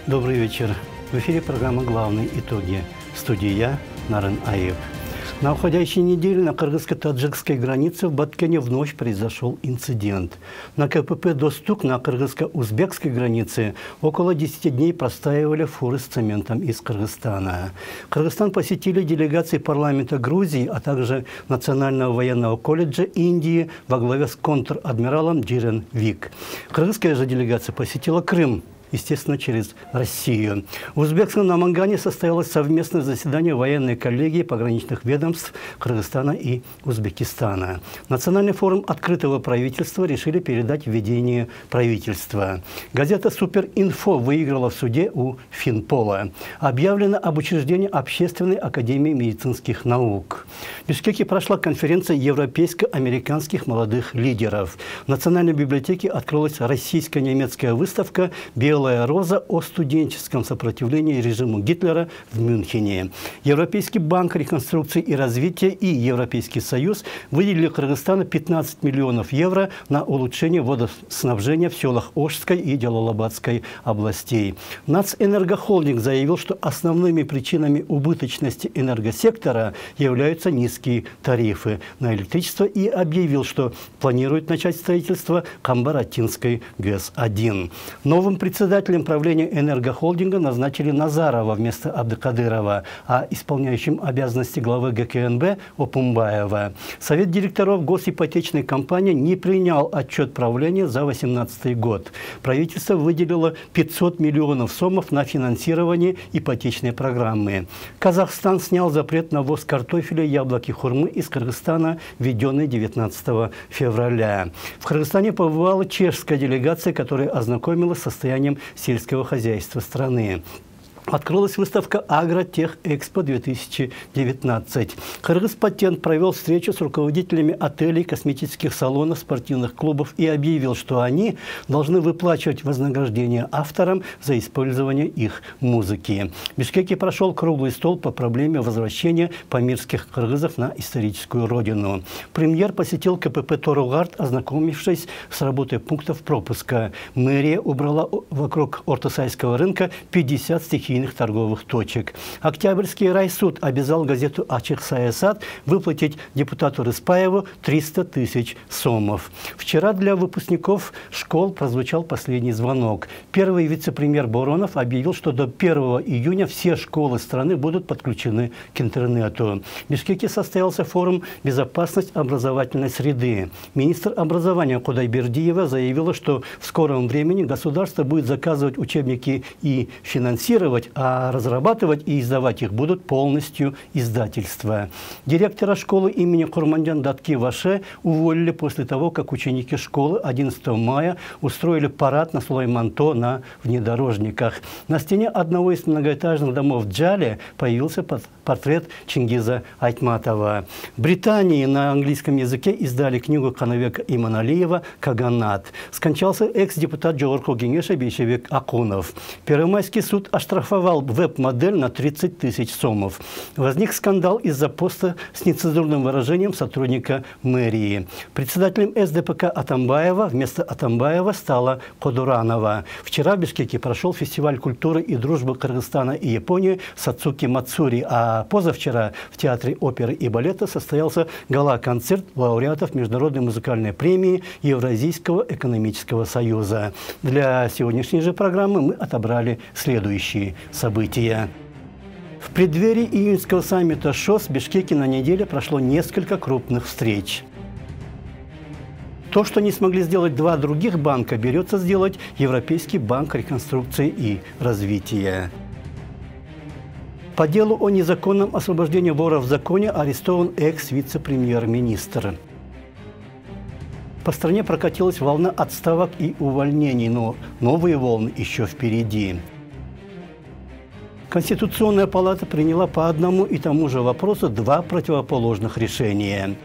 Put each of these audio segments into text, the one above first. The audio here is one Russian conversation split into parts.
Добрый вечер. В эфире программа «Главные итоги». В студии я, Нарен Аев. На уходящей неделе на кыргызско-таджикской границе в Баткене вновь произошел инцидент. На КПП «Достук» на кыргызско-узбекской границе около 10 дней простаивали фуры с цементом из Кыргызстана. Кыргызстан посетили делегации парламента Грузии, а также Национального военного колледжа Индии во главе с контр-адмиралом Джирен Вик. Кыргызская же делегация посетила Крым, естественно, через Россию. В узбекском Намангане состоялось совместное заседание военной коллегии пограничных ведомств Кыргызстана и Узбекистана. Национальный форум открытого правительства решили передать в ведение правительства. Газета «Суперинфо» выиграла в суде у Финпола. Объявлено об учреждении Общественной академии медицинских наук. В Бишкеке прошла конференция европейско-американских молодых лидеров. В Национальной библиотеке открылась российско-немецкая выставка «Белая роза» о студенческом сопротивлении режиму Гитлера в Мюнхене. Европейский банк реконструкции и развития и Европейский Союз выделили Кыргызстану 15 миллионов евро на улучшение водоснабжения в селах Ошской и Джалалабадской областей. Нацэнергохолдинг заявил, что основными причинами убыточности энергосектора являются низкие тарифы на электричество, и объявил, что планирует начать строительство Камбаратинской ГЭС-1. Новым председателем правления энергохолдинга назначили Назарова вместо Абдыкадырова, а исполняющим обязанности главы ГКНБ Опумбаева. Совет директоров госипотечной компании не принял отчет правления за 2018 год. Правительство выделило 500 миллионов сомов на финансирование ипотечной программы. Казахстан снял запрет на ввоз картофеля, яблок и хурмы из Кыргызстана, введенный 19 февраля. В Кыргызстане побывала чешская делегация, которая ознакомилась с состоянием сельского хозяйства страны. Открылась выставка «Агротехэкспо-2019». Кыргызпатент провел встречу с руководителями отелей, косметических салонов, спортивных клубов и объявил, что они должны выплачивать вознаграждение авторам за использование их музыки. В Бишкеке прошел круглый стол по проблеме возвращения памирских кыргызов на историческую родину. Премьер посетил КПП Торугард, ознакомившись с работой пунктов пропуска. Мэрия убрала вокруг Ортосайского рынка 50 стихийных торговых точек. Октябрьский райсуд обязал газету «Ачык Саясат» выплатить депутату Рыспаеву 300 тысяч сомов. Вчера для выпускников школ прозвучал последний звонок. Первый вице-премьер Боронов объявил, что до 1 июня все школы страны будут подключены к интернету. В Бишкеке состоялся форум «Безопасность образовательной среды». Министр образования Кудайбердиева заявила, что в скором времени государство будет заказывать учебники и финансировать, а разрабатывать и издавать их будут полностью издательства. Директора школы имени Курмандян Датки Ваше уволили после того, как ученики школы 11 мая устроили парад на Сулайманто на внедорожниках. На стене одного из многоэтажных домов в Джале появился портрет Чингиза Айтматова. В Британии на английском языке издали книгу Канабека Иманалиева «Каганат». Скончался экс-депутат Джорко Генеша Бейшевик Акунов. Первомайский суд оштрафовал веб-модель на 30 тысяч сомов. Возник скандал из-за поста с нецензурным выражением сотрудника мэрии. Председателем СДПК Атамбаева вместо Атамбаева стала Кодуранова. Вчера в Бишкеке прошел фестиваль культуры и дружбы Кыргызстана и Японии Сацуки Мацури, а позавчера в Театре оперы и балета состоялся гала-концерт лауреатов Международной музыкальной премии Евразийского экономического союза. Для сегодняшней же программы мы отобрали следующие события. В преддверии июньского саммита ШОС в Бишкеке на неделе прошло несколько крупных встреч. То, что не смогли сделать два других банка, берется сделать Европейский банк реконструкции и развития. По делу о незаконном освобождении вора в законе арестован экс-вице-премьер-министр. По стране прокатилась волна отставок и увольнений, но новые волны еще впереди. Конституционная палата приняла по одному и тому же вопросу два противоположных решения.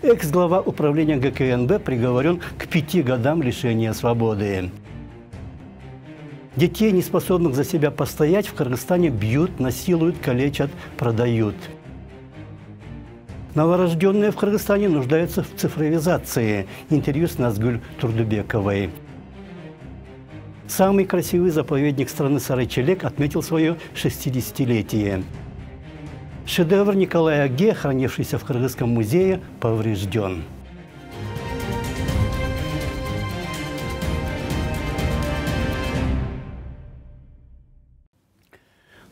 Экс-глава управления ГКНБ приговорен к 5 годам лишения свободы. Детей, не способных за себя постоять, в Кыргызстане бьют, насилуют, калечат, продают. Новорожденные в Кыргызстане нуждаются в цифровизации. Интервью с Назгуль Турдубековой. Самый красивый заповедник страны Сарайчелек отметил свое 60-летие. Шедевр Николая Ге, хранившийся в Кыргызском музее, поврежден.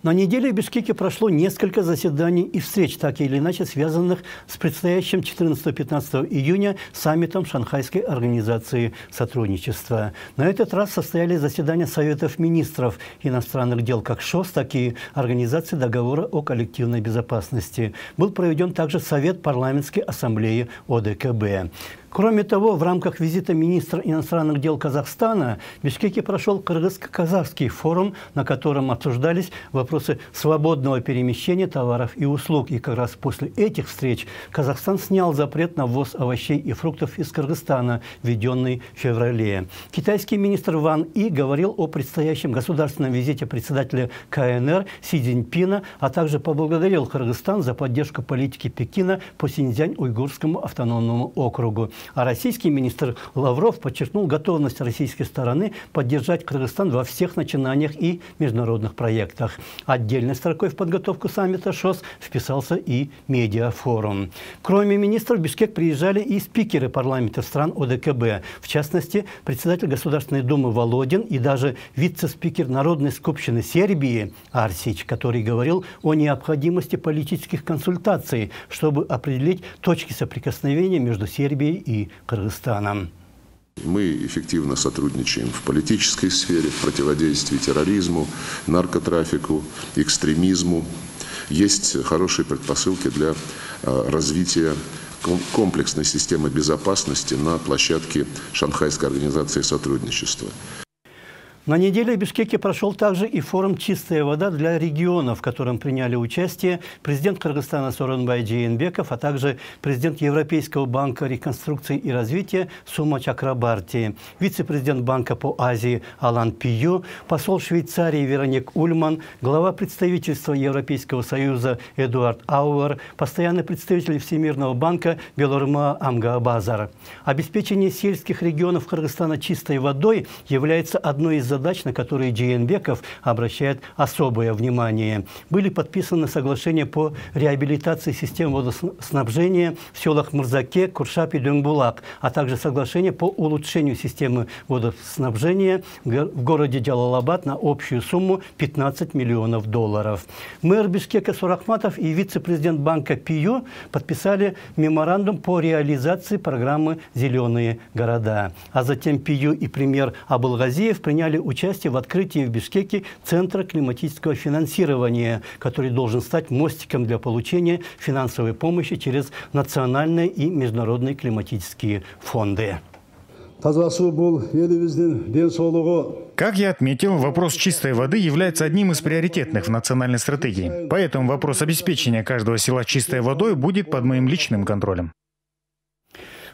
На неделе в Бишкеке прошло несколько заседаний и встреч, так или иначе связанных с предстоящим 14-15 июня саммитом Шанхайской организации сотрудничества. На этот раз состоялись заседания Советов министров иностранных дел как ШОС, так и Организации договора о коллективной безопасности. Был проведен также Совет парламентской ассамблеи ОДКБ. Кроме того, в рамках визита министра иностранных дел Казахстана в Бишкеке прошел кыргызско-казахский форум, на котором обсуждались вопросы свободного перемещения товаров и услуг. И как раз после этих встреч Казахстан снял запрет на ввоз овощей и фруктов из Кыргызстана, введенный в феврале. Китайский министр Ван И говорил о предстоящем государственном визите председателя КНР Си Цзиньпина, а также поблагодарил Кыргызстан за поддержку политики Пекина по Синьцзянь-Уйгурскому автономному округу. А российский министр Лавров подчеркнул готовность российской стороны поддержать Кыргызстан во всех начинаниях и международных проектах. Отдельной строкой в подготовку саммита ШОС вписался и медиафорум. Кроме министров, в Бишкек приезжали и спикеры парламентов стран ОДКБ. В частности, председатель Государственной Думы Володин и даже вице-спикер Народной Скупщины Сербии Арсич, который говорил о необходимости политических консультаций, чтобы определить точки соприкосновения между Сербией и Кыргызстаном. Мы эффективно сотрудничаем в политической сфере, в противодействии терроризму, наркотрафику, экстремизму. Есть хорошие предпосылки для развития комплексной системы безопасности на площадке Шанхайской организации сотрудничества. На неделе в Бишкеке прошел также и форум «Чистая вода для региона», в котором приняли участие президент Кыргызстана Сооронбай Жээнбеков, а также президент Европейского банка реконструкции и развития Сума Чакрабарти, вице-президент Банка по Азии Алан Пию, посол Швейцарии Вероник Ульман, глава представительства Европейского союза Эдуард Ауэр, постоянный представитель Всемирного банка Белорма Амгаабазар. Обеспечение сельских регионов Кыргызстана чистой водой является одной из задач, на которые Жээнбеков обращает особое внимание. Были подписаны соглашения по реабилитации систем водоснабжения в селах Мурзаке, Куршап и Дюнгбулак, а также соглашение по улучшению системы водоснабжения в городе Джалалабад на общую сумму $15 миллионов. Мэр Бишкека Сурахматов и вице-президент банка Пию подписали меморандум по реализации программы «Зеленые города». А затем Пию и премьер Абылгазиев приняли участие в открытии в Бишкеке Центра климатического финансирования, который должен стать мостиком для получения финансовой помощи через национальные и международные климатические фонды. Как я отметил, вопрос чистой воды является одним из приоритетных в национальной стратегии. Поэтому вопрос обеспечения каждого села чистой водой будет под моим личным контролем.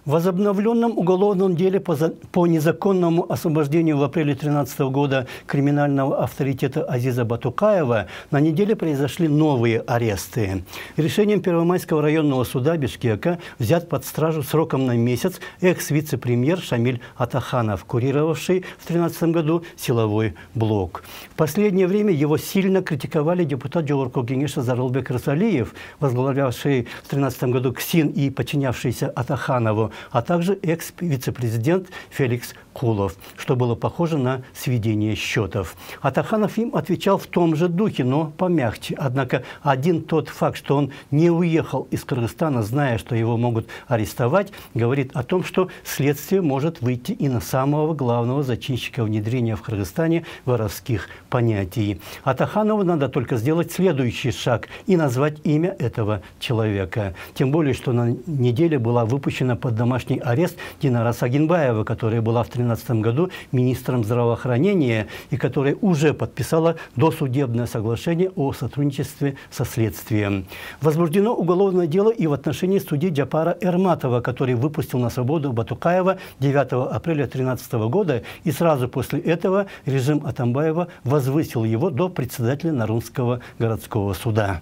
В возобновленном уголовном деле по незаконному освобождению в апреле 2013 года криминального авторитета Азиза Батукаева на неделе произошли новые аресты. Решением Первомайского районного суда Бишкека взят под стражу сроком на месяц экс-вице-премьер Шамиль Атаханов, курировавший в 2013 году силовой блок. В последнее время его сильно критиковали депутат Жогорку Кеңеша Зарылбек Рысалиев, возглавлявший в 2013 году КСИН и подчинявшийся Атаханову, а также экс-вице-президент Феликс Кулов, что было похоже на сведение счетов. Атаханов им отвечал в том же духе, но помягче. Однако один тот факт, что он не уехал из Кыргызстана, зная, что его могут арестовать, говорит о том, что следствие может выйти и на самого главного зачинщика внедрения в Кыргызстане воровских понятий. Атаханову надо только сделать следующий шаг и назвать имя этого человека. Тем более, что на неделе была выпущена под домашний арест Динара Сагинбаева, которая была в 2013 году министром здравоохранения и которая уже подписала досудебное соглашение о сотрудничестве со следствием. Возбуждено уголовное дело и в отношении судьи Джапара Эрматова, который выпустил на свободу Батукаева 9 апреля 2013 года, и сразу после этого режим Атамбаева возвысил его до председателя Нарунского городского суда.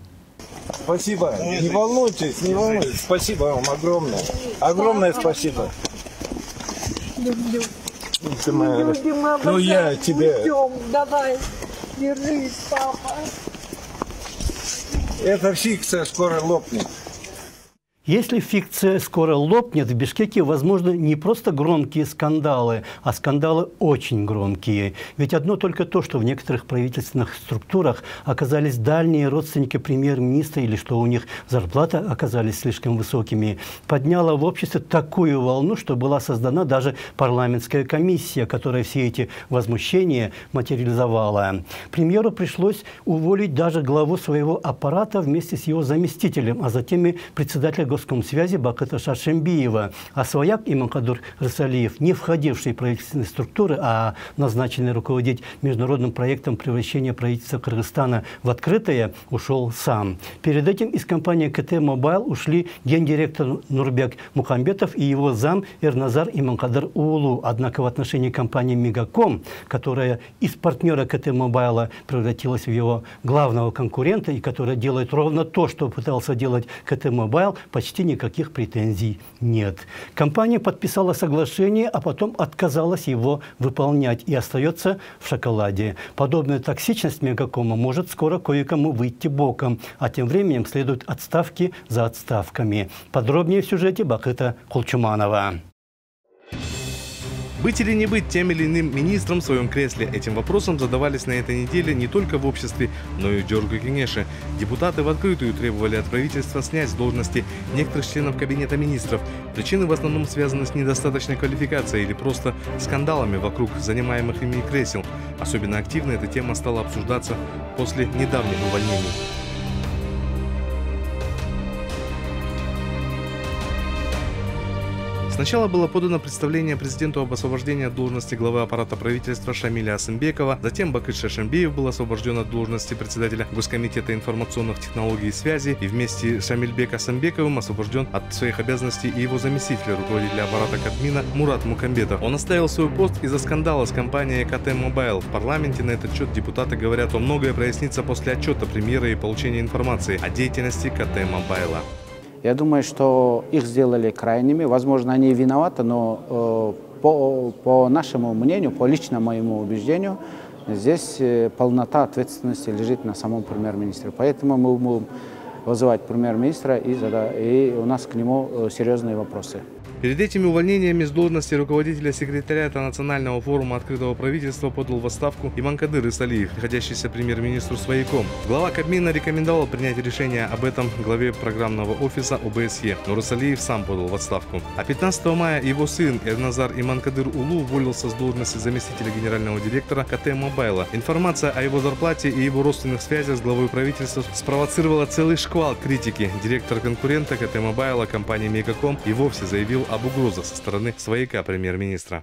Спасибо. Не волнуйтесь, не волнуйтесь. Спасибо вам огромное. Огромное спасибо. Ну я тебе... Давай, держись, папа. Эта фикция скоро лопнет. Если фикция скоро лопнет, в Бишкеке возможны не просто громкие скандалы, а скандалы очень громкие. Ведь одно только то, что в некоторых правительственных структурах оказались дальние родственники премьер-министра или что у них зарплаты оказались слишком высокими, подняло в обществе такую волну, что была создана даже парламентская комиссия, которая все эти возмущения материализовала. Премьеру пришлось уволить даже главу своего аппарата вместе с его заместителем, а затем и председателя Госкомсвязи Бакыта Шаршембиева. А свояк Иманкадыр Рысалиев, не входивший в правительственные структуры, а назначенный руководить международным проектом превращения правительства Кыргызстана в открытое, ушел сам. Перед этим из компании КТ Мобайл ушли гендиректор Нурбек Мухамбетов и его зам Эрназар Иманкадыр Уулу. Однако в отношении компании Мегаком, которая из партнера КТ Мобайла превратилась в его главного конкурента и которая делает ровно то, что пытался делать КТ Мобайл, почти никаких претензий нет. Компания подписала соглашение, а потом отказалась его выполнять и остается в шоколаде. Подобная токсичность Мегакома может скоро кое-кому выйти боком, а тем временем следуют отставки за отставками. Подробнее в сюжете Бакыта Кулчуманова. Быть или не быть тем или иным министром в своем кресле? Этим вопросом задавались на этой неделе не только в обществе, но и в Джорго-Кенеше. Депутаты в открытую требовали от правительства снять с должности некоторых членов Кабинета министров. Причины в основном связаны с недостаточной квалификацией или просто скандалами вокруг занимаемых ими кресел. Особенно активно эта тема стала обсуждаться после недавних увольнений. Сначала было подано представление президенту об освобождении от должности главы аппарата правительства Шамиля Асымбекова, затем Бакыт Шаршембиев был освобожден от должности председателя Госкомитета информационных технологий и связи и вместе с Шамильбек Асымбековым освобожден от своих обязанностей и его заместитель, руководителя аппарата Кабмина Мурат Мукамбетов. Он оставил свой пост из-за скандала с компанией КТ Мобайл. В парламенте на этот счет депутаты говорят, что многое прояснится после отчета премьера и получения информации о деятельности КТ Мобайла. Я думаю, что их сделали крайними. Возможно, они и виноваты, но по нашему мнению, по личному моему убеждению, здесь полнота ответственности лежит на самом премьер-министре. Поэтому мы будем вызывать премьер-министра, и у нас к нему серьезные вопросы. Перед этими увольнениями с должности руководителя секретариата Национального форума открытого правительства подал в отставку Иманкадыр Рысалиев, находящийся премьер-министру свояком. Глава Кабмина рекомендовал принять решение об этом главе программного офиса ОБСЕ, но Рысалиев сам подал в отставку. А 15 мая его сын Эрназар Иманкадыр Уулу уволился с должности заместителя генерального директора КТ Мобайла. Информация о его зарплате и его родственных связях с главой правительства спровоцировала целый шквал критики. Директор конкурента КТ Мобайла компании Мегаком и вовсе заявил об угрозах со стороны свояка премьер-министра.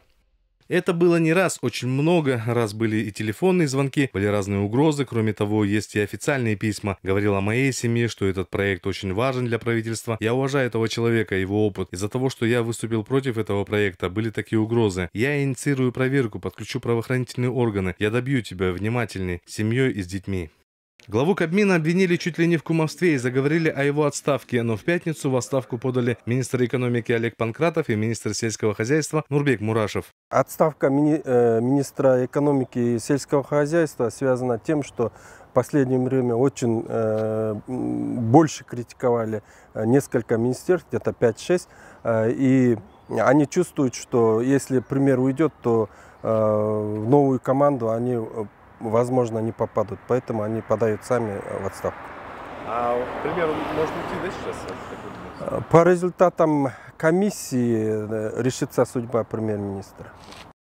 Это было не раз, очень много раз были и телефонные звонки, были разные угрозы, кроме того, есть и официальные письма. Говорил о моей семье, что этот проект очень важен для правительства. Я уважаю этого человека, его опыт. Из-за того, что я выступил против этого проекта, были такие угрозы. Я инициирую проверку, подключу правоохранительные органы. Я добью тебя внимательней, с семьей и с детьми. Главу Кабмина обвинили чуть ли не в кумовстве и заговорили о его отставке, но в пятницу в отставку подали министр экономики Олег Панкратов и министр сельского хозяйства Нурбек Мурашев. Отставка министра экономики и сельского хозяйства связана тем, что в последнее время очень больше критиковали несколько министерств, где-то 5-6, и они чувствуют, что если премьер уйдет, то в новую команду они возможно, не попадут, поэтому они подают сами в отставку. А премьер может уйти, да, сейчас? По результатам комиссии решится судьба премьер-министра.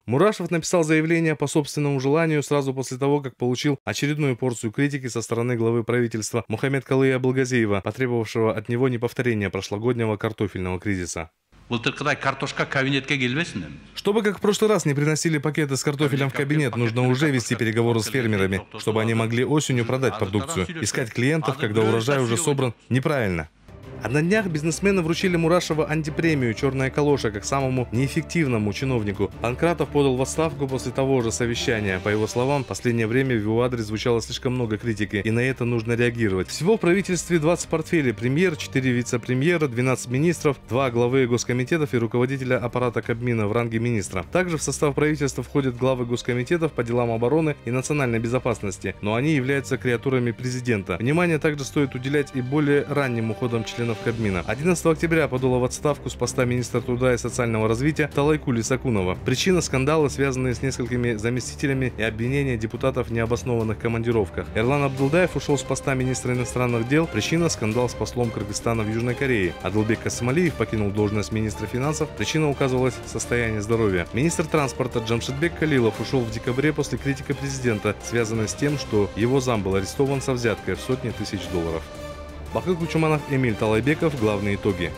Мурашев написал заявление по собственному желанию сразу после того, как получил очередную порцию критики со стороны главы правительства Мухаммедкалыя Абылгазиева, потребовавшего от него неповторения прошлогоднего картофельного кризиса. Чтобы, как в прошлый раз, не приносили пакеты с картофелем в кабинет, нужно уже вести переговоры с фермерами, чтобы они могли осенью продать продукцию. Искать клиентов, когда урожай уже собран, неправильно. А на днях бизнесмены вручили Мурашеву антипремию «Черная калоша» как самому неэффективному чиновнику. Панкратов подал в отставку после того же совещания. По его словам, в последнее время в его адрес звучало слишком много критики, и на это нужно реагировать. Всего в правительстве 20 портфелей: премьер, 4 вице-премьера, 12 министров, 2 главы госкомитетов и руководителя аппарата Кабмина в ранге министра. Также в состав правительства входят главы госкомитетов по делам обороны и национальной безопасности, но они являются креатурами президента. Внимание также стоит уделять и более ранним уходам членов Кабмина. 11 октября подала в отставку с поста министра труда и социального развития Талайку Лисакунова. Причина — скандалы, связанные с несколькими заместителями, и обвинения депутатов в необоснованных командировках. Эрлан Абдулдаев ушел с поста министра иностранных дел. Причина — скандал с послом Кыргызстана в Южной Корее. Адылбек Касымалиев покинул должность министра финансов. Причина указывалась — состояние здоровья. Министр транспорта Джамшитбек Калилов ушел в декабре после критики президента, связанной с тем, что его зам был арестован со взяткой в сотни тысяч долларов. Бакыл Кучуманов, Эмиль Талайбеков. Главные итоги.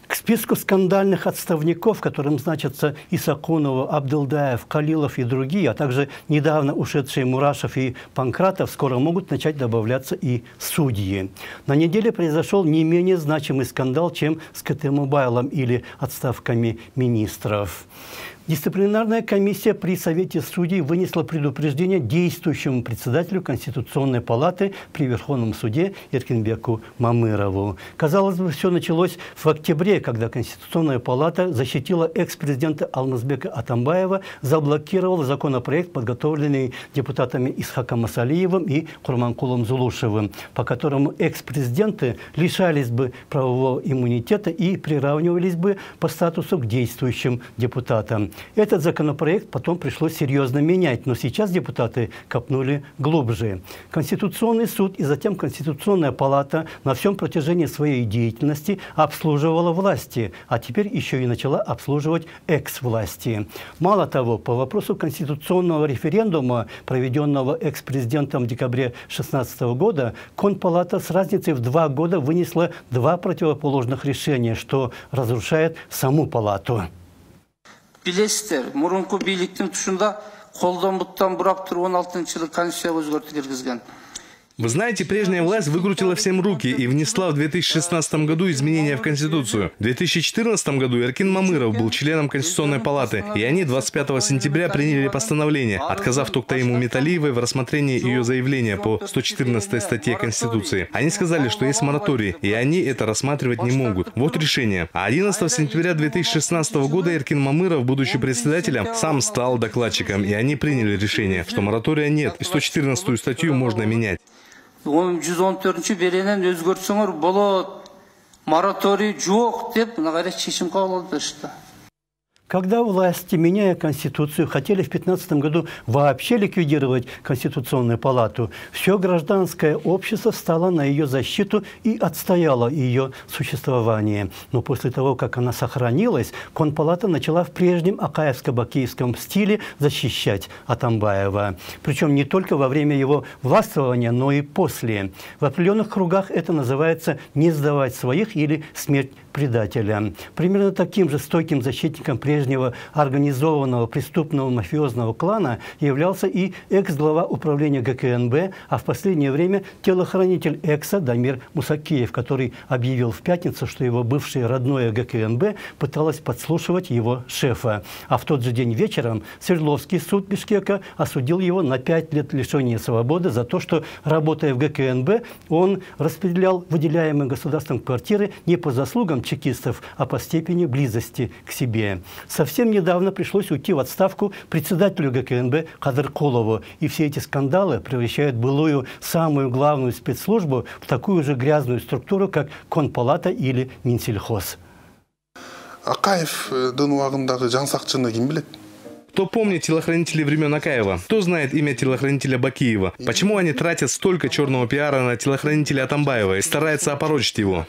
К списку скандальных отставников, в котором значатся Исакунова, Абдулдаев, Калилов и другие, а также недавно ушедшие Мурашев и Панкратов, скоро могут начать добавляться и судьи. На неделе произошел не менее значимый скандал, чем с КТ-мобайлом или отставками министров. Дисциплинарная комиссия при Совете судей вынесла предупреждение действующему председателю Конституционной палаты при Верховном суде Эркинбеку Мамырову. Казалось бы, все началось в октябре, когда Конституционная палата защитила экс-президента Алмазбека Атамбаева, заблокировала законопроект, подготовленный депутатами Исхаком Масалиевым и Курманкулом Зулушевым, по которому экс-президенты лишались бы правового иммунитета и приравнивались бы по статусу к действующим депутатам. Этот законопроект потом пришлось серьезно менять, но сейчас депутаты копнули глубже. Конституционный суд и затем Конституционная палата на всем протяжении своей деятельности обслуживала власти, а теперь еще и начала обслуживать экс-власти. Мало того, по вопросу конституционного референдума, проведенного экс-президентом в декабре 2016 года, Конпалата с разницей в 2 года вынесла 2 противоположных решения, что разрушает саму палату. Билесиздер, мурунку бийликтин тушунда колдон буттан бурап туруп 16-жылы конституцияга өзгөртүү киргизген. Вы знаете, прежняя власть выкрутила всем руки и внесла в 2016 году изменения в Конституцию. В 2014 году Эркин Мамыров был членом Конституционной палаты, и они 25 сентября приняли постановление, отказав Токтаиму Металиевой в рассмотрении ее заявления по 114 статье Конституции. Они сказали, что есть мораторий, и они это рассматривать не могут. Вот решение. А 11 сентября 2016 года Эркин Мамыров, будучи председателем, сам стал докладчиком, и они приняли решение, что моратория нет, и 114 статью можно менять. 114 беренен өзгөртсөңөр болот, мораторий жок деп мына кайра чечим кабыл алып беришти. Когда власти, меняя Конституцию, хотели в 2015 году вообще ликвидировать Конституционную палату, все гражданское общество встало на ее защиту и отстояло ее существование. Но после того, как она сохранилась, Конпалата начала в прежнем акаевско-бакиевском стиле защищать Атамбаева. Причем не только во время его властвования, но и после. В определенных кругах это называется «не сдавать своих» или «смерть предателя». Примерно таким же стойким защитником прежнего организованного преступного мафиозного клана являлся и экс-глава управления ГКНБ, а в последнее время телохранитель экса Дамир Мусакеев, который объявил в пятницу, что его бывшее родное ГКНБ пыталось подслушивать его шефа. А в тот же день вечером Свердловский суд Бишкека осудил его на 5 лет лишения свободы за то, что, работая в ГКНБ, он распределял выделяемые государством квартиры не по заслугам чекистов, а по степени близости к себе. Совсем недавно пришлось уйти в отставку председателю ГКНБ Кадыркулову. И все эти скандалы превращают былую самую главную спецслужбу в такую же грязную структуру, как Конпалата или Минсельхоз. Акаевдин убагындагы жан сакчыны ким билет? Кто помнит телохранителей времен Акаева? Кто знает имя телохранителя Бакиева? Почему они тратят столько черного пиара на телохранителя Атамбаева и стараются опорочить его?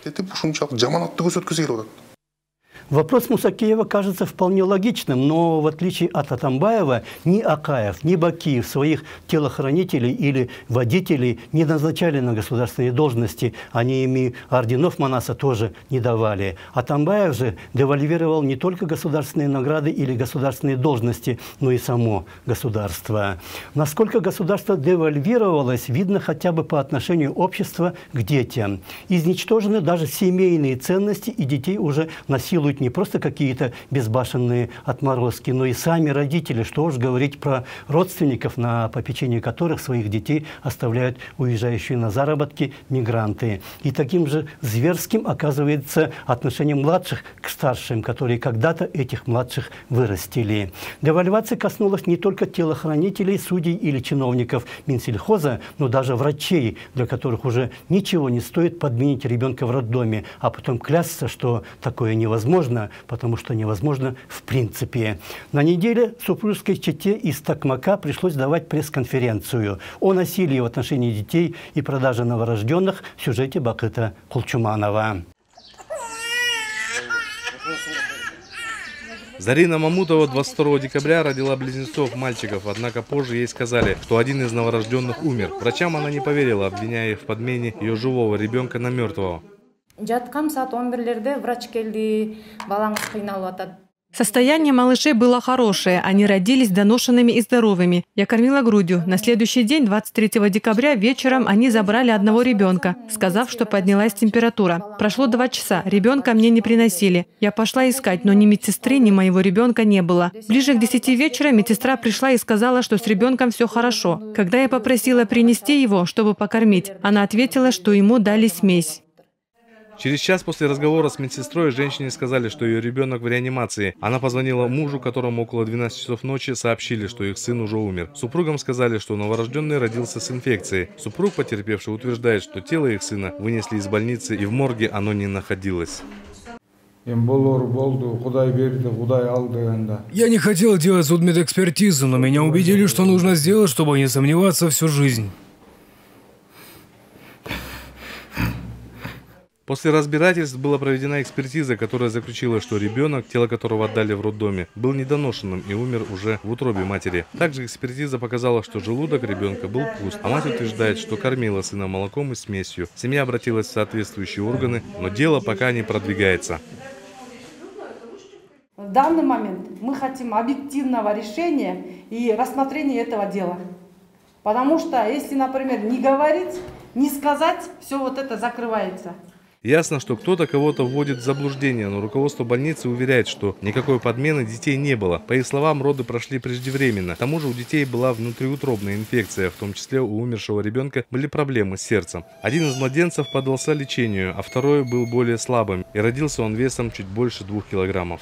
Вопрос Мусакеева кажется вполне логичным, но в отличие от Атамбаева, ни Акаев, ни Бакиев своих телохранителей или водителей не назначали на государственные должности. Они ими орденов Манаса тоже не давали. Атамбаев же девальвировал не только государственные награды или государственные должности, но и само государство. Насколько государство девальвировалось, видно хотя бы по отношению общества к детям. Изничтожены даже семейные ценности, и детей уже насилуют не просто какие-то безбашенные отморозки, но и сами родители. Что уж говорить про родственников, на попечении которых своих детей оставляют уезжающие на заработки мигранты. И таким же зверским оказывается отношение младших к старшим, которые когда-то этих младших вырастили. Девальвация коснулась не только телохранителей, судей или чиновников Минсельхоза, но даже врачей, для которых уже ничего не стоит подменить ребенка в роддоме, а потом клясться, что такое невозможно, потому что невозможно в принципе. На неделе супружеской чете из Токмака пришлось давать пресс-конференцию о насилии в отношении детей и продаже новорожденных в сюжете Бакыта Кулчуманова. Зарина Мамутова 22 декабря родила близнецов-мальчиков, однако позже ей сказали, что один из новорожденных умер. Врачам она не поверила, обвиняя их в подмене ее живого ребенка на мертвого. Состояние малышей было хорошее, они родились доношенными и здоровыми. Я кормила грудью. На следующий день, 23 декабря, вечером они забрали одного ребенка, сказав, что поднялась температура. Прошло 2 часа, ребенка мне не приносили. Я пошла искать, но ни медсестры, ни моего ребенка не было. Ближе к 10 вечера медсестра пришла и сказала, что с ребенком все хорошо. Когда я попросила принести его, чтобы покормить, она ответила, что ему дали смесь. Через час после разговора с медсестрой женщине сказали, что ее ребенок в реанимации. Она позвонила мужу, которому около 12 часов ночи сообщили, что их сын уже умер. Супругам сказали, что новорожденный родился с инфекцией. Супруг потерпевший утверждает, что тело их сына вынесли из больницы и в морге оно не находилось. Я не хотел делать судмедэкспертизу, но меня убедили, что нужно сделать, чтобы не сомневаться всю жизнь. После разбирательств была проведена экспертиза, которая заключила, что ребенок, тело которого отдали в роддоме, был недоношенным и умер уже в утробе матери. Также экспертиза показала, что желудок ребенка был пуст, а мать утверждает, что кормила сына молоком и смесью. Семья обратилась в соответствующие органы, но дело пока не продвигается. В данный момент мы хотим объективного решения и рассмотрения этого дела. Потому что если, например, не говорить, не сказать, все вот это закрывается. Ясно, что кто-то кого-то вводит в заблуждение, но руководство больницы уверяет, что никакой подмены детей не было. По их словам, роды прошли преждевременно. К тому же у детей была внутриутробная инфекция, в том числе у умершего ребенка были проблемы с сердцем. Один из младенцев поддался лечению, а второй был более слабым, и родился он весом чуть больше 2 килограммов.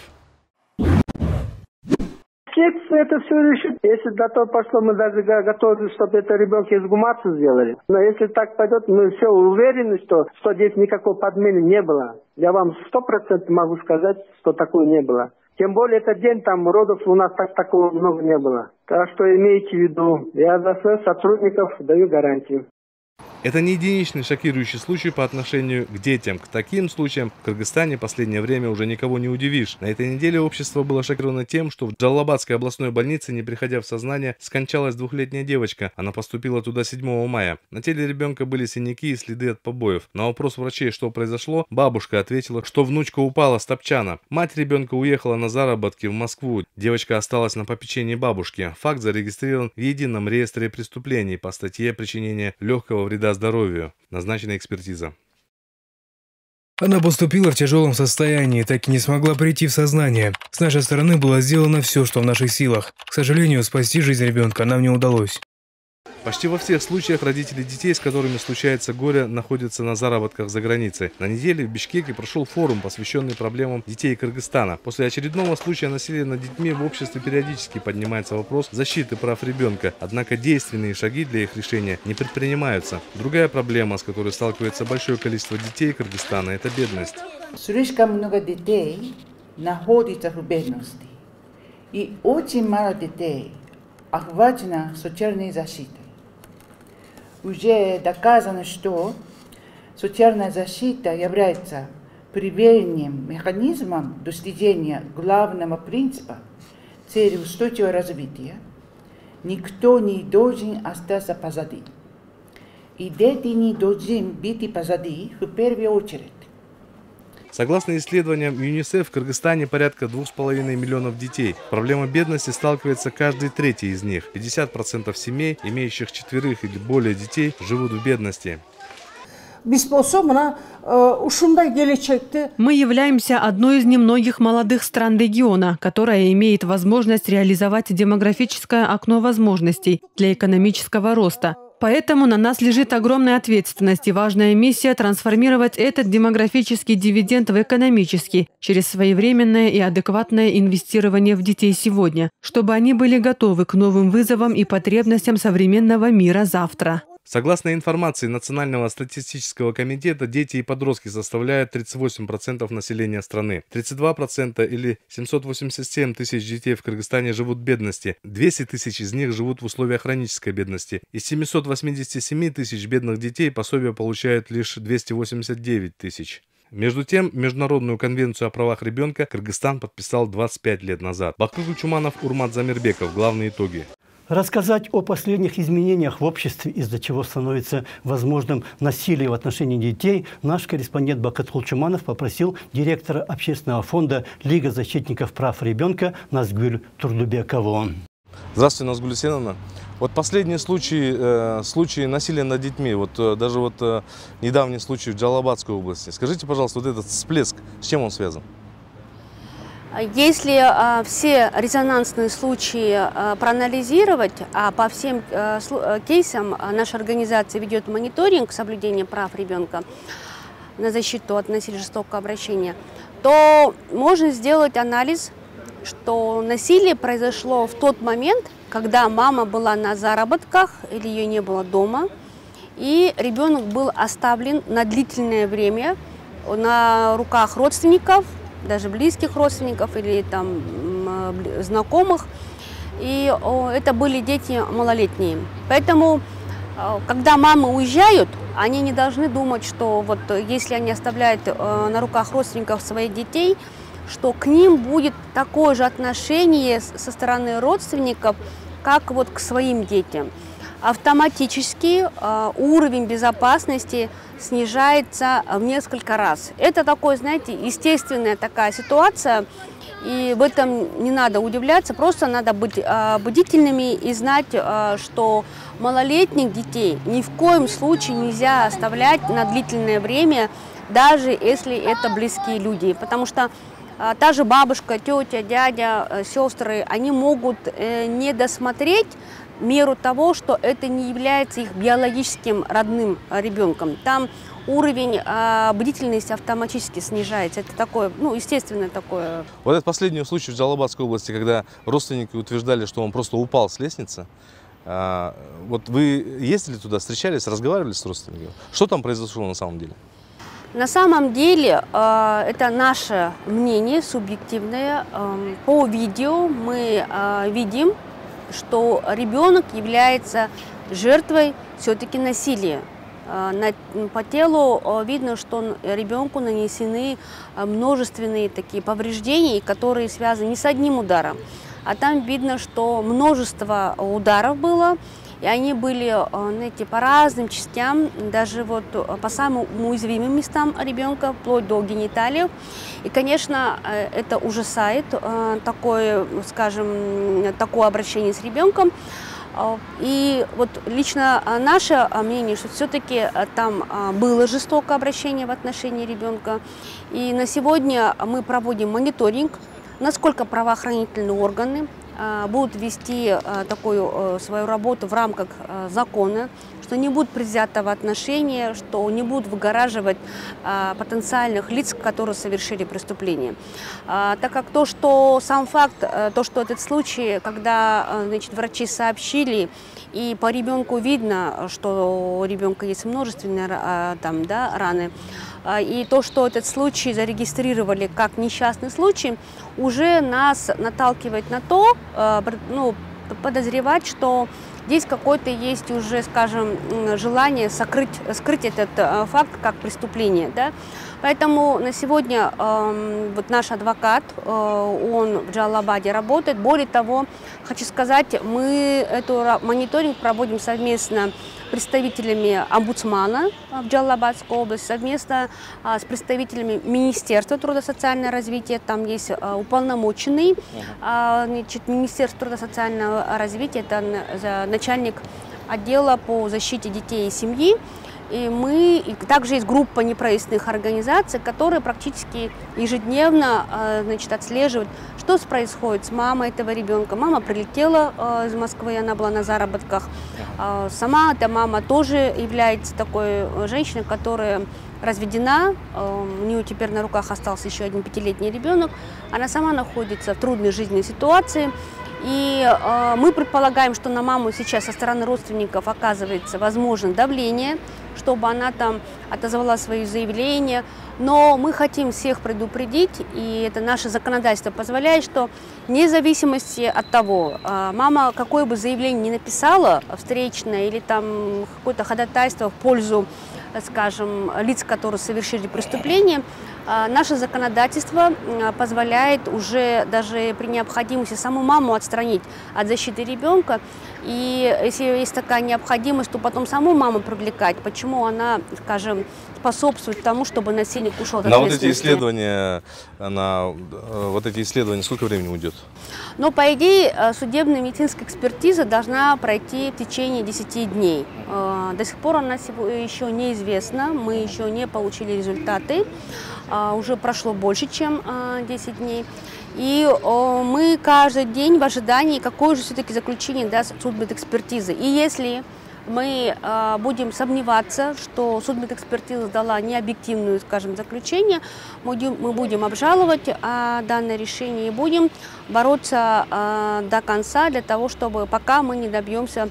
Это все решит. Если до того пошло, мы даже готовы, чтобы это ребенка эксгумацию сделали. Но если так пойдет, мы все уверены, что здесь никакой подмены не было. Я вам 100% могу сказать, что такого не было. Тем более этот день там родов у нас такого много не было. Так что имейте в виду, я за своих сотрудников даю гарантию. Это не единичный шокирующий случай по отношению к детям. К таким случаям в Кыргызстане в последнее время уже никого не удивишь. На этой неделе общество было шокировано тем, что в Джалалабадской областной больнице, не приходя в сознание, скончалась 2-летняя девочка. Она поступила туда 7 мая. На теле ребенка были синяки и следы от побоев. На вопрос врачей, что произошло, бабушка ответила, что внучка упала с топчана. Мать ребенка уехала на заработки в Москву. Девочка осталась на попечении бабушки. Факт зарегистрирован в едином реестре преступлений по статье «Причинение легкого вреда здоровью». Назначена экспертиза. Она поступила в тяжелом состоянии, так и не смогла прийти в сознание. С нашей стороны было сделано все, что в наших силах. К сожалению, спасти жизнь ребенка нам не удалось. Почти во всех случаях родители детей, с которыми случается горе, находятся на заработках за границей. На неделе в Бишкеке прошел форум, посвященный проблемам детей Кыргызстана. После очередного случая насилия над детьми в обществе периодически поднимается вопрос защиты прав ребенка. Однако действенные шаги для их решения не предпринимаются. Другая проблема, с которой сталкивается большое количество детей Кыргызстана, это бедность. Слишком много детей находится в бедности. И очень мало детей охвачено социальной защитой. Уже доказано, что социальная защита является проверенным механизмом достижения главного принципа цели устойчивого развития, никто не должен остаться позади. И дети не должны быть позади в первую очередь. Согласно исследованиям ЮНИСЕФ, в Кыргызстане порядка 2,5 миллионов детей. Проблема бедности сталкивается каждый третий из них. 50% семей, имеющих 4 или более детей, живут в бедности. Мы являемся одной из немногих молодых стран региона, которая имеет возможность реализовать демографическое окно возможностей для экономического роста. Поэтому на нас лежит огромная ответственность и важная миссия трансформировать этот демографический дивиденд в экономический через своевременное и адекватное инвестирование в детей сегодня, чтобы они были готовы к новым вызовам и потребностям современного мира завтра. Согласно информации Национального статистического комитета, дети и подростки составляют 38% населения страны. 32% или 787 тысяч детей в Кыргызстане живут в бедности. 200 тысяч из них живут в условиях хронической бедности. Из 787 тысяч бедных детей пособия получают лишь 289 тысяч. Между тем, Международную конвенцию о правах ребенка Кыргызстан подписал 25 лет назад. Бакыр Кучуманов, Урмат Замирбеков. Главные итоги. Рассказать о последних изменениях в обществе, из-за чего становится возможным насилие в отношении детей, наш корреспондент Бакыр Кучуманов попросил директора общественного фонда «Лига защитников прав ребенка» Назгуль Турлубекову. Здравствуйте, Назгуль Исеновна. Вот последние случаи насилия над детьми, даже недавний случай в Джалабадской области. Скажите, пожалуйста, вот этот всплеск, с чем он связан? Если все резонансные случаи проанализировать, а по всем кейсам наша организация ведет мониторинг соблюдения прав ребенка на защиту от насилия и жестокого обращения, то можно сделать анализ, что насилие произошло в тот момент, когда мама была на заработках или ее не было дома, и ребенок был оставлен на длительное время на руках родственников, даже близких родственников или там знакомых, и это были дети малолетние. Поэтому, когда мамы уезжают, они не должны думать, что вот если они оставляют на руках родственников своих детей, что к ним будет такое же отношение со стороны родственников, как вот к своим детям. Автоматически уровень безопасности снижается в несколько раз. Это такой, знаете, естественная такая ситуация, и в этом не надо удивляться, просто надо быть бдительными и знать, что малолетних детей ни в коем случае нельзя оставлять на длительное время, даже если это близкие люди, потому что та же бабушка, тетя, дядя, сестры, они могут не досмотреть меру того, что это не является их биологическим родным ребенком. Там уровень бдительности автоматически снижается. Это такое, естественное такое. Вот этот последний случай в Джалабадской области, когда родственники утверждали, что он просто упал с лестницы. Вот вы ездили туда, встречались, разговаривали с родственниками? Что там произошло на самом деле? На самом деле, это наше мнение субъективное. По видео мы видим, что ребенок является жертвой все-таки насилия. По телу видно, что ребенку нанесены множественные такие повреждения, которые связаны не с одним ударом, а там видно, что множество ударов было, и они были, знаете, по разным частям, даже вот по самым уязвимым местам ребенка, вплоть до гениталиев. И, конечно, это ужасает, такое, скажем, такое обращение с ребенком. И вот лично наше мнение, что все-таки там было жестокое обращение в отношении ребенка. И на сегодня мы проводим мониторинг, насколько правоохранительные органы будут вести такую свою работу в рамках закона, что не будет предвзятого отношения, что не будут выгораживать потенциальных лиц, которые совершили преступление. Так как сам факт, что этот случай, когда, значит, врачи сообщили, и по ребенку видно, что у ребенка есть множественные раны, и то, что этот случай зарегистрировали как несчастный случай, уже нас наталкивает на то, подозревать, что здесь какое-то есть уже, скажем, желание скрыть этот факт как преступление. Да? Поэтому на сегодня вот наш адвокат, он в Джалалабаде работает. Более того, хочу сказать, мы эту мониторинг проводим совместно с представителями омбудсмана в Джалалабадской области, совместно с представителями Министерства труда и социального развития. Там есть уполномоченный Министерства труда и социального развития, это начальник отдела по защите детей и семьи. И также есть группа неправительственных организаций, которые практически ежедневно отслеживают, что происходит с мамой этого ребенка. Мама прилетела из Москвы, она была на заработках. Сама эта мама тоже является такой женщиной, которая разведена, у нее теперь на руках остался еще один 5-летний ребенок. Она сама находится в трудной жизненной ситуации. И мы предполагаем, что на маму сейчас со стороны родственников оказывается возможно давление, чтобы она там отозвала свои заявления. Но мы хотим всех предупредить, и это наше законодательство позволяет, что вне зависимости от того, мама какое бы заявление ни написала, встречное или там какое-то ходатайство в пользу, скажем, лиц, которые совершили преступление, наше законодательство позволяет уже даже при необходимости саму маму отстранить от защиты ребенка. И если есть такая необходимость, то потом саму маму привлекать, почему она, скажем, способствует тому, чтобы насильник ушел от ответственности. Вот эти исследования, сколько времени уйдет? Но, по идее, судебная медицинская экспертиза должна пройти в течение 10 дней. До сих пор она еще неизвестна, мы еще не получили результаты. Уже прошло больше, чем 10 дней. И мы каждый день в ожидании, какое же все-таки заключение даст судмедэкспертиза. И если мы будем сомневаться, что судмедэкспертиза дала необъективную, скажем, заключение, мы будем обжаловать данное решение и будем бороться до конца для того, чтобы пока мы не добьемся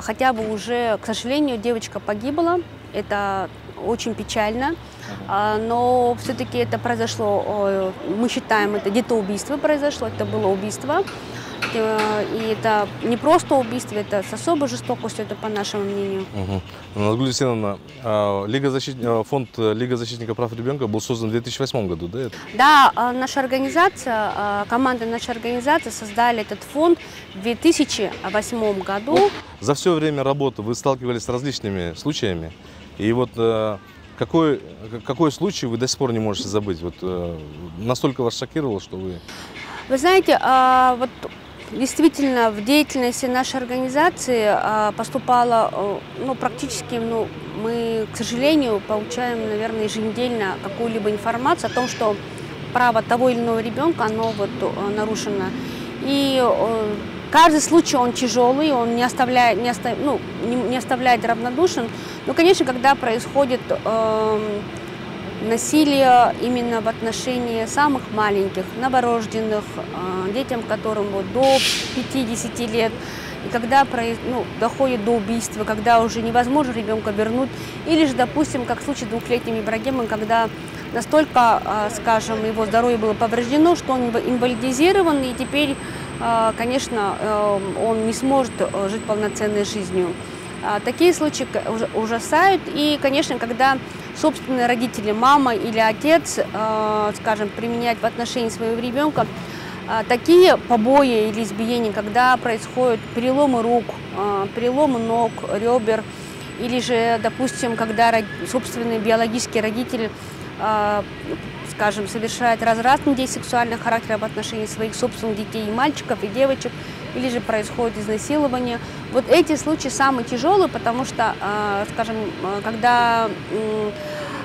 хотя бы уже, к сожалению, девочка погибла. Это очень печально, но все-таки это произошло, мы считаем, это где-то убийство произошло, это было убийство. И это не просто убийство, это с особой жестокостью, это по нашему мнению. Назгуль Есеновна, фонд Лига защитника прав ребенка был создан в 2008 году, да? Да, наша организация, команда нашей организации создали этот фонд в 2008 году. Вот за все время работы вы сталкивались с различными случаями, и вот какой случай вы до сих пор не можете забыть? Вот настолько вас шокировало, что вы... Вы знаете, вот действительно в деятельности нашей организации поступало, практически, мы, к сожалению, получаем, наверное, еженедельно какую-либо информацию о том, что право того или иного ребенка, оно вот нарушено. И каждый случай, он тяжелый, он не оставляет равнодушен. Но, конечно, когда происходит насилие именно в отношении самых маленьких, новорожденных, детям, которым до 50 лет, и когда доходит до убийства, когда уже невозможно ребенка вернуть, или же, допустим, как в случае с 2-летним Ибрагимом, когда настолько, скажем, его здоровье было повреждено, что он инвалидизирован, и теперь, конечно, он не сможет жить полноценной жизнью. Такие случаи ужасают, и, конечно, когда собственные родители, мама или отец, скажем, применяют в отношении своего ребенка такие побои или избиения, когда происходят переломы рук, переломы ног, ребер, или же, допустим, когда собственный биологический родитель, скажем, совершает развратные действия сексуального характера в отношении своих собственных детей, мальчиков и девочек, или же происходит изнасилование. Вот эти случаи самые тяжелые, потому что, скажем, когда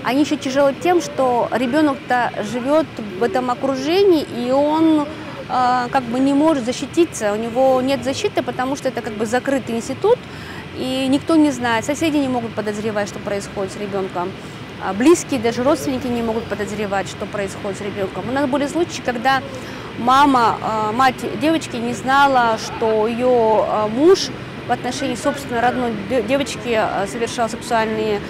они еще тяжелы тем, что ребенок-то живет в этом окружении, и он как бы не может защититься, у него нет защиты, потому что это как бы закрытый институт, и никто не знает, соседи не могут подозревать, что происходит с ребенком. Близкие, даже родственники не могут подозревать, что происходит с ребенком. У нас были случаи, когда мать девочки не знала, что ее муж в отношении собственной родной девочки совершал сексуальное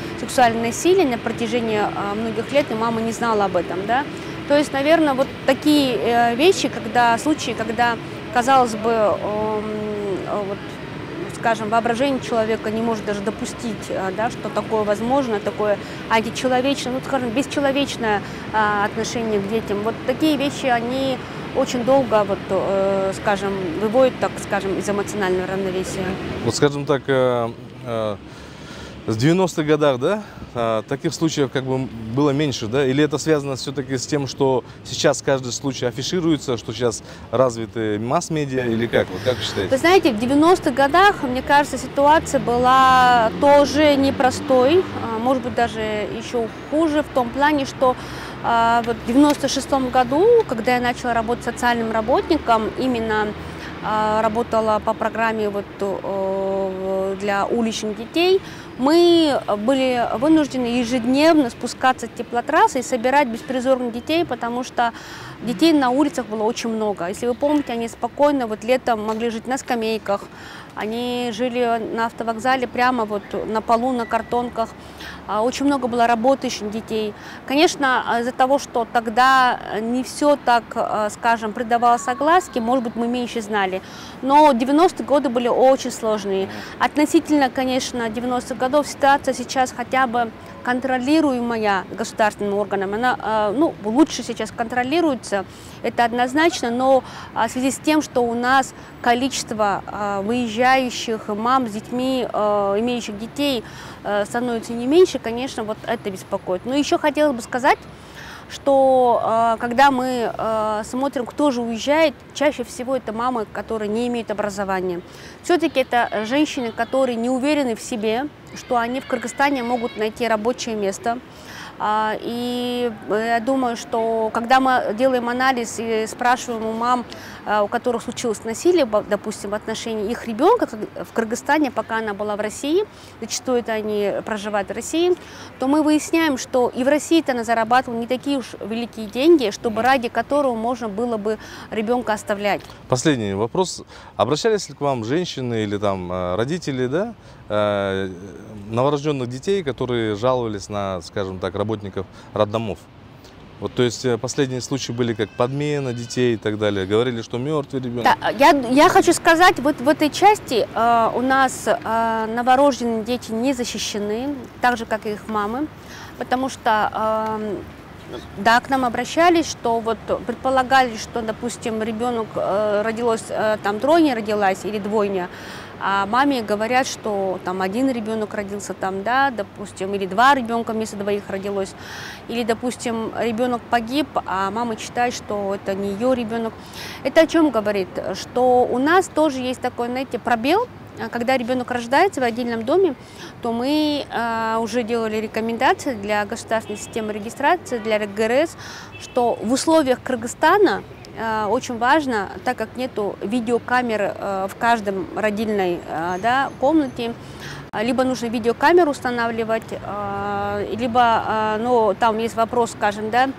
насилие на протяжении многих лет, и мама не знала об этом. Да? То есть, наверное, вот такие вещи, случаи, когда, казалось бы, вот, скажем, воображение человека не может даже допустить, да, что такое возможно, такое античеловечное, ну, скажем, бесчеловечное отношение к детям. Вот такие вещи, они очень долго, вот, скажем, выводят, так скажем, из эмоционального равновесия. Вот, скажем так, в 90-х годах, да, таких случаев как бы было меньше, да? Или это связано все-таки с тем, что сейчас каждый случай афишируется, что сейчас развиты масс-медиа, или как? Вот как вы считаете? Вы знаете, в 90-х годах, мне кажется, ситуация была тоже непростой, может быть, даже еще хуже в том плане, что вот в 96-м году, когда я начала работать социальным работником, именно работала по программе вот, для уличных детей, мы были вынуждены ежедневно спускаться с теплотрассы и собирать беспризорных детей, потому что детей на улицах было очень много. Если вы помните, они спокойно вот летом могли жить на скамейках, они жили на автовокзале прямо вот на полу, на картонках. Очень много было работающих детей. Конечно, из-за того, что тогда не все так, скажем, придавалось огласке, может быть, мы меньше знали. Но 90-е годы были очень сложные. Относительно, конечно, 90-х годов ситуация сейчас хотя бы контролируемая государственным органом, она ну, лучше сейчас контролируется, это однозначно, но в связи с тем, что у нас количество выезжающих мам с детьми, имеющих детей, становится не меньше, конечно, вот это беспокоит. Но еще хотелось бы сказать, что когда мы смотрим, кто же уезжает, чаще всего это мамы, которые не имеют образования. Все-таки это женщины, которые не уверены в себе, что они в Кыргызстане могут найти рабочее место. И я думаю, что когда мы делаем анализ и спрашиваем у мам, у которых случилось насилие, допустим, в отношении их ребенка в Кыргызстане, пока она была в России, зачастую это они проживают в России, то мы выясняем, что и в России-то она зарабатывала не такие уж великие деньги, чтобы ради которого можно было бы ребенка оставлять. Последний вопрос. Обращались ли к вам женщины или там родители, да, новорожденных детей, которые жаловались на, скажем так, работников роддомов? Вот, то есть последние случаи были как подмена детей и так далее. Говорили, что мертвый ребенок. Да, я хочу сказать, вот в этой части у нас новорожденные дети не защищены, так же, как и их мамы, потому что да, к нам обращались, что вот предполагали, что, допустим, ребенок родилось, там тройня родилась или двойня, а маме говорят, что там один ребенок родился там, да, допустим, или два ребенка вместо двоих родилось, или, допустим, ребенок погиб, а мама считает, что это не ее ребенок. Это о чем говорит? Что у нас тоже есть такой, знаете, пробел. Когда ребенок рождается в отдельном доме, то мы уже делали рекомендации для государственной системы регистрации, для РГРС, что в условиях Кыргызстана очень важно, так как нету видеокамер в каждом родильной комнате, либо нужно видеокамеру устанавливать, либо, ну, там есть вопрос, скажем, да,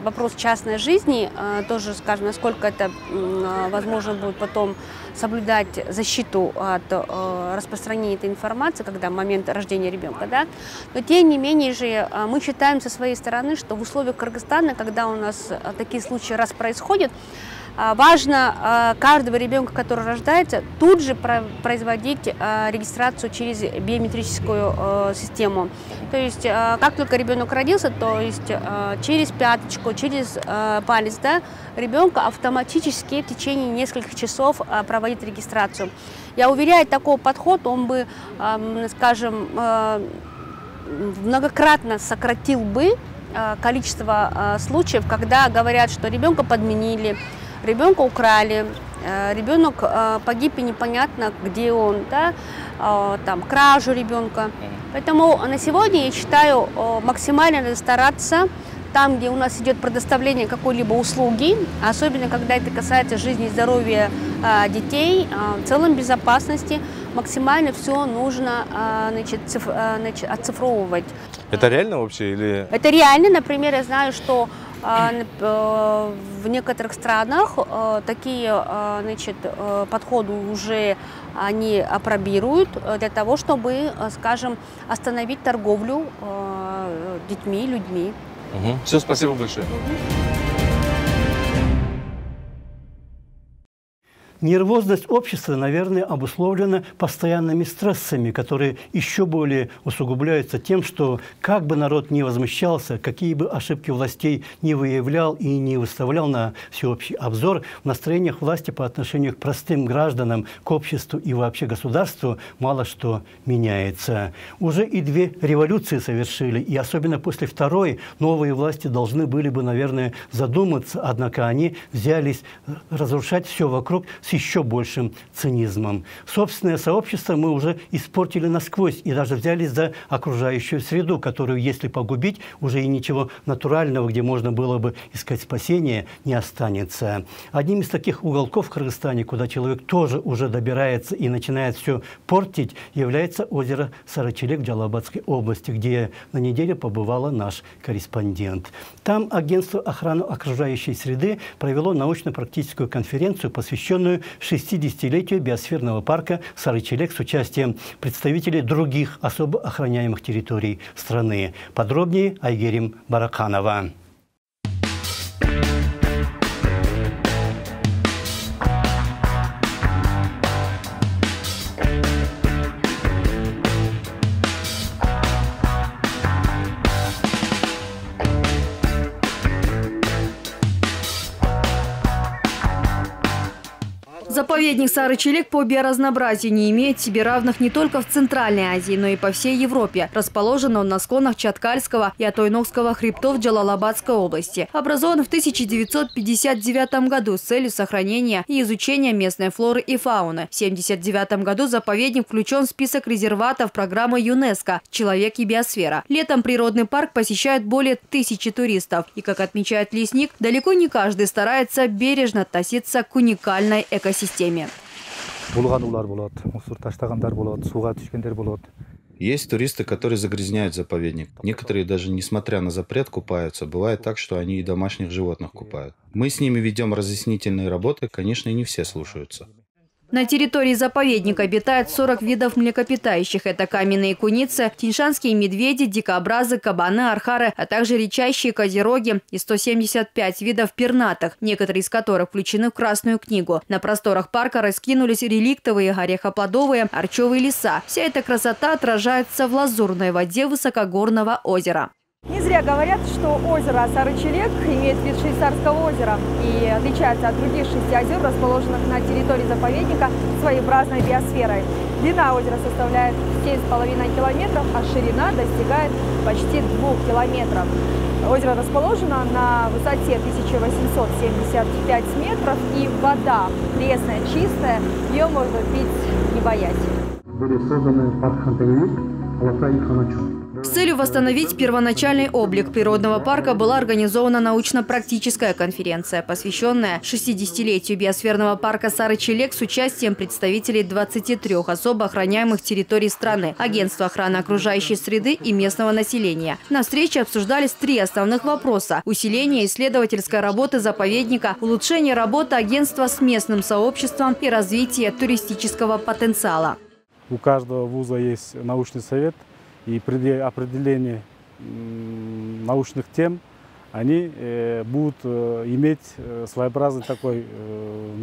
вопрос частной жизни, тоже, скажем, насколько это возможно будет потом соблюдать защиту от распространения этой информации, когда момент рождения ребенка, да. Но тем не менее же мы считаем со своей стороны, что в условиях Кыргызстана, когда у нас такие случаи раз происходят, важно каждого ребенка, который рождается, тут же производить регистрацию через биометрическую систему. То есть, как только ребенок родился, то есть через пяточку, через палец, да, ребенка автоматически в течение нескольких часов проводит регистрацию. Я уверяю, такой подход, он бы, скажем, многократно сократил бы количество случаев, когда говорят, что ребенка подменили, ребенка украли, ребенок погиб и непонятно, где он, да, там, кражу ребенка. Поэтому на сегодня, я считаю, максимально надо стараться там, где у нас идет предоставление какой-либо услуги, особенно когда это касается жизни и здоровья детей, в целом безопасности, максимально все нужно оцифровывать. Это реально вообще? Или... Это реально. Например, я знаю, что в некоторых странах такие, значит, подходы уже они апробируют для того, чтобы, скажем, остановить торговлю детьми, людьми. Все, спасибо большое. Нервозность общества, наверное, обусловлена постоянными стрессами, которые еще более усугубляются тем, что как бы народ ни возмущался, какие бы ошибки властей не выявлял и не выставлял на всеобщий обзор, в настроениях власти по отношению к простым гражданам, к обществу и вообще государству мало что меняется. Уже и 2 революции совершили, и особенно после второй новые власти должны были бы, наверное, задуматься, однако они взялись разрушать все вокруг с еще большим цинизмом. Собственное сообщество мы уже испортили насквозь и даже взялись за окружающую среду, которую, если погубить, уже и ничего натурального, где можно было бы искать спасения, не останется. Одним из таких уголков в Кыргызстане, куда человек тоже уже добирается и начинает все портить, является озеро Сарычелек в Джалалабадской области, где на неделе побывала наш корреспондент. Там агентство охраны окружающей среды провело научно-практическую конференцию, посвященную 60-летию биосферного парка Сарычелек с участием представителей других особо охраняемых территорий страны. Подробнее Айгерим Бараканова. Заповедник Сарычелек по биоразнообразию не имеет себе равных не только в Центральной Азии, но и по всей Европе. Расположен он на склонах Чаткальского и Атойнокского хребтов Джалалабадской области. Образован в 1959 году с целью сохранения и изучения местной флоры и фауны. В 1979 году заповедник включен в список резерватов программы ЮНЕСКО «Человек и биосфера». Летом природный парк посещает более 1000 туристов. И, как отмечает лесник, далеко не каждый старается бережно относиться к уникальной экосистеме. Есть туристы, которые загрязняют заповедник. Некоторые даже, несмотря на запрет, купаются. Бывает так, что они и домашних животных купают. Мы с ними ведем разъяснительные работы, конечно, и не все слушаются. На территории заповедника обитает 40 видов млекопитающих. Это каменные куницы, тиньшанские медведи, дикобразы, кабаны, архары, а также редчайшие козероги и 175 видов пернатых, некоторые из которых включены в Красную книгу. На просторах парка раскинулись реликтовые, орехоплодовые, арчевые леса. Вся эта красота отражается в лазурной воде высокогорного озера. Не зря говорят, что озеро Сарычелек имеет вид швейцарского озера и отличается от других 6 озер, расположенных на территории заповедника, своеобразной биосферой. Длина озера составляет 7,5 километров, а ширина достигает почти 2 километров. Озеро расположено на высоте 1875 метров, и вода пресная, чистая, ее можно пить не боясь. Были созданы парк Хантемир, Алатай и Ханачу. С целью восстановить первоначальный облик природного парка была организована научно-практическая конференция, посвященная 60-летию биосферного парка Сарычелек с участием представителей 23 особо охраняемых территорий страны, агентства охраны окружающей среды и местного населения. На встрече обсуждались 3 основных вопроса: усиление исследовательской работы заповедника, улучшение работы агентства с местным сообществом и развитие туристического потенциала. У каждого вуза есть научный совет, и при определении научных тем они будут иметь своеобразный такой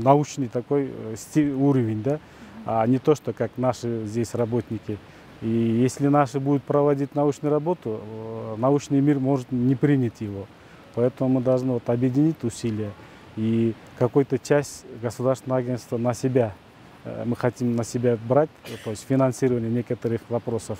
научный такой уровень, да? А не то, что как наши здесь работники. И если наши будут проводить научную работу, научный мир может не принять его. Поэтому мы должны объединить усилия и какую-то часть государственного агентства на себя. Мы хотим на себя брать, то есть финансирование некоторых вопросов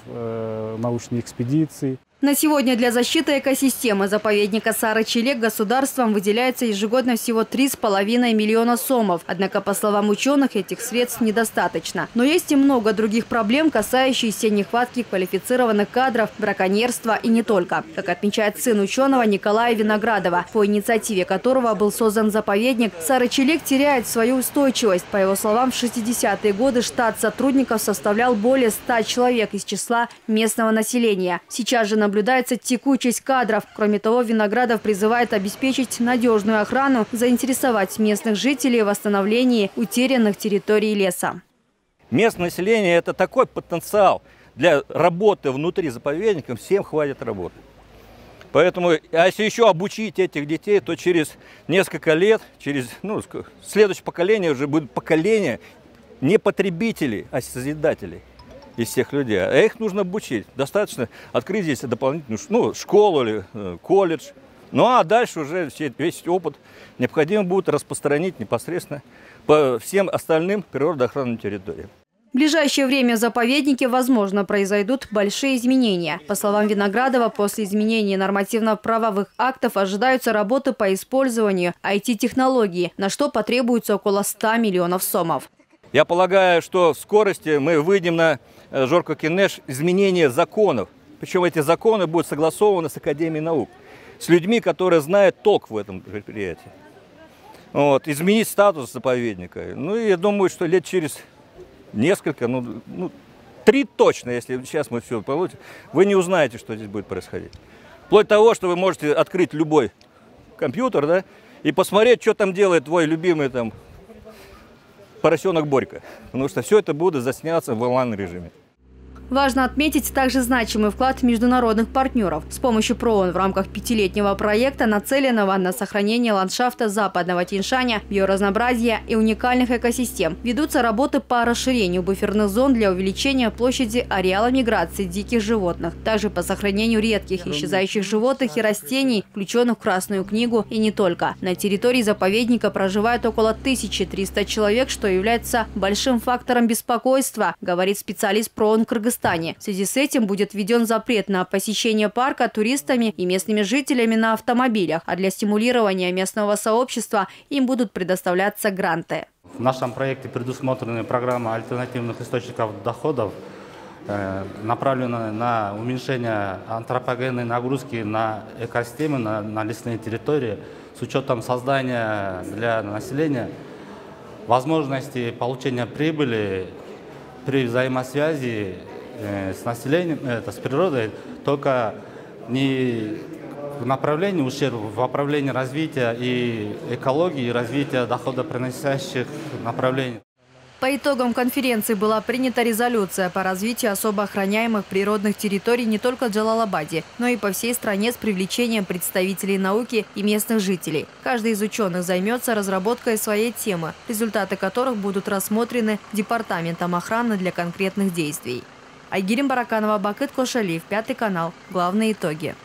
научной экспедиции. На сегодня для защиты экосистемы заповедника Сарычелек государством выделяется ежегодно всего 3,5 миллиона сомов. Однако, по словам ученых, этих средств недостаточно. Но есть и много других проблем, касающихся нехватки квалифицированных кадров, браконьерства и не только. Как отмечает сын ученого Николая Виноградова, по инициативе которого был создан заповедник, Сарычелек теряет свою устойчивость. По его словам, в 60-е годы штат сотрудников составлял более 100 человек из числа местного населения. Сейчас же наблюдается текучесть кадров. Кроме того, Виноградов призывает обеспечить надежную охрану, заинтересовать местных жителей в восстановлении утерянных территорий леса. Местное население – это такой потенциал для работы внутри заповедника, всем хватит работы. Поэтому, а если еще обучить этих детей, то через несколько лет, через следующее поколение уже будет поколение не потребителей, а созидателей из всех людей. А их нужно обучить. Достаточно открыть здесь дополнительную школу или колледж. Ну а дальше уже весь опыт необходимо будет распространить непосредственно по всем остальным природоохранным территориям. В ближайшее время в заповеднике, возможно, произойдут большие изменения. По словам Виноградова, после изменения нормативно-правовых актов ожидаются работы по использованию IT-технологий, на что потребуется около 100 миллионов сомов. Я полагаю, что в скорости мы выйдем на Жорко-Кенеш изменения законов. Причем эти законы будут согласованы с Академией наук, с людьми, которые знают толк в этом предприятии. Вот, изменить статус заповедника. Ну и я думаю, что лет через несколько, 3 точно, если сейчас мы все получим, вы не узнаете, что здесь будет происходить. Вплоть до того, что вы можете открыть любой компьютер, да, и посмотреть, что там делает твой любимый поросенок Борька. Потому что все это будет засняться в онлайн-режиме. Важно отметить также значимый вклад международных партнеров. С помощью ПРООН в рамках 5-летнего проекта, нацеленного на сохранение ландшафта Западного Тянь-Шаня, биоразнообразия и уникальных экосистем, ведутся работы по расширению буферных зон для увеличения площади ареала миграции диких животных. Также по сохранению редких исчезающих животных и растений, включенных в Красную книгу, и не только. На территории заповедника проживает около 1300 человек, что является большим фактором беспокойства, говорит специалист ПРООН в Кыргызстане. В связи с этим будет введен запрет на посещение парка туристами и местными жителями на автомобилях, а для стимулирования местного сообщества им будут предоставляться гранты. В нашем проекте предусмотрены программы альтернативных источников доходов, направленные на уменьшение антропогенной нагрузки на экосистемы, на лесные территории, с учетом создания для населения возможности получения прибыли при взаимосвязи с населением, с природой, только не в направлении ущерба, в направлении развития и экологии, и развития доходоприносящих направлений. По итогам конференции была принята резолюция по развитию особо охраняемых природных территорий не только в Джалалабаде, но и по всей стране с привлечением представителей науки и местных жителей. Каждый из ученых займется разработкой своей темы, результаты которых будут рассмотрены Департаментом охраны для конкретных действий. Айгерим Бараканова, Бакыт Кошалиев, 5 канал. Главные итоги.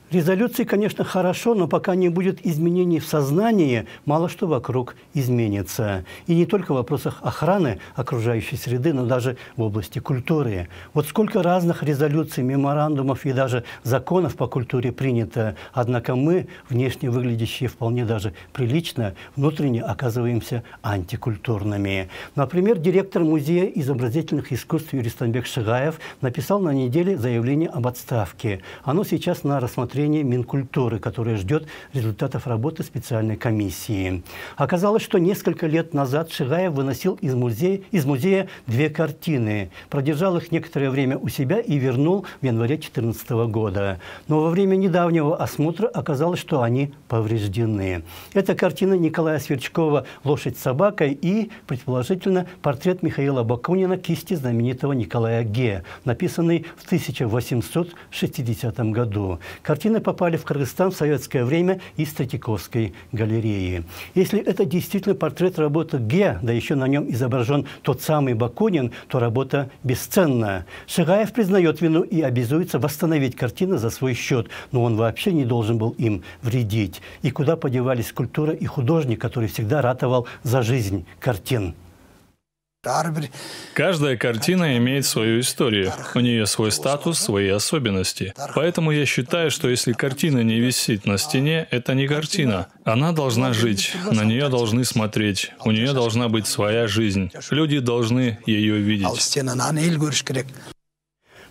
Резолюции, конечно, хорошо, но пока не будет изменений в сознании, мало что вокруг изменится. И не только в вопросах охраны окружающей среды, но даже в области культуры. Вот сколько разных резолюций, меморандумов и даже законов по культуре принято. Однако мы, внешне выглядящие вполне даже прилично, внутренне оказываемся антикультурными. Например, директор Музея изобразительных искусств Юристанбек Шигаев написал на неделе заявление об отставке. Оно сейчас на рассмотрении Минкультуры, которая ждет результатов работы специальной комиссии. Оказалось, что несколько лет назад Шигаев выносил из музея 2 картины, продержал их некоторое время у себя и вернул в январе 2014 года. Но во время недавнего осмотра оказалось, что они повреждены. Это картина Николая Сверчкова «Лошадь с собакой» и, предположительно, портрет Михаила Бакунина кисти знаменитого Николая Ге, написанный в 1860 году. Картины попали в Кыргызстан в советское время из Третьяковской галереи. Если это действительно портрет работы Ге, да еще на нем изображен тот самый Бакунин, то работа бесценна. Шигаев признает вину и обязуется восстановить картины за свой счет, но он вообще не должен был им вредить. И куда подевались скульптура и художник, который всегда ратовал за жизнь картин? Каждая картина имеет свою историю. У нее свой статус, свои особенности. Поэтому я считаю, что если картина не висит на стене, это не картина. Она должна жить, на нее должны смотреть, у нее должна быть своя жизнь. Люди должны ее видеть.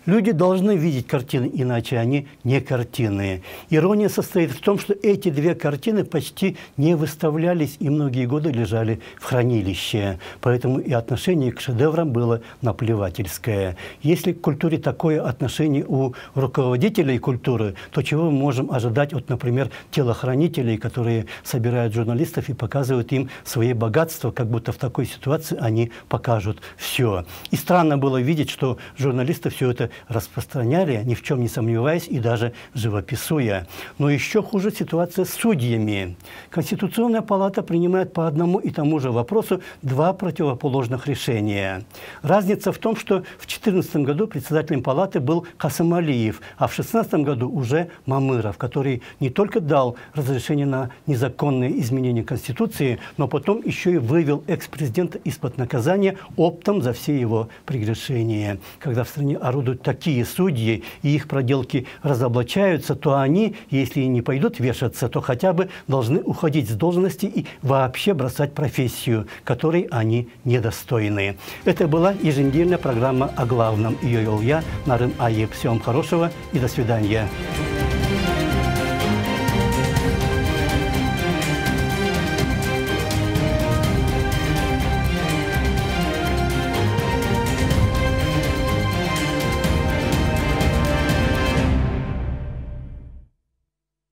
Люди должны видеть картины, иначе они не картины. Ирония состоит в том, что эти 2 картины почти не выставлялись и многие годы лежали в хранилище. Поэтому и отношение к шедеврам было наплевательское. Если к культуре такое отношение у руководителей культуры, то чего мы можем ожидать от, например, телохранителей, которые собирают журналистов и показывают им свои богатства, как будто в такой ситуации они покажут все. И странно было видеть, что журналисты все это распространяли, ни в чем не сомневаясь и даже живописуя. Но еще хуже ситуация с судьями. Конституционная палата принимает по одному и тому же вопросу два противоположных решения. Разница в том, что в 2014 году председателем палаты был Касымалиев, а в 2016 году уже Мамыров, который не только дал разрешение на незаконные изменения Конституции, но потом еще и вывел экс-президента из-под наказания оптом за все его прегрешения. Когда в стране орудуют такие судьи и их проделки разоблачаются, то они, если и не пойдут вешаться, то хотя бы должны уходить с должности и вообще бросать профессию, которой они недостойны. Это была еженедельная программа о главном. Ее вел я, Нарым Аеп. Всего вам хорошего и до свидания.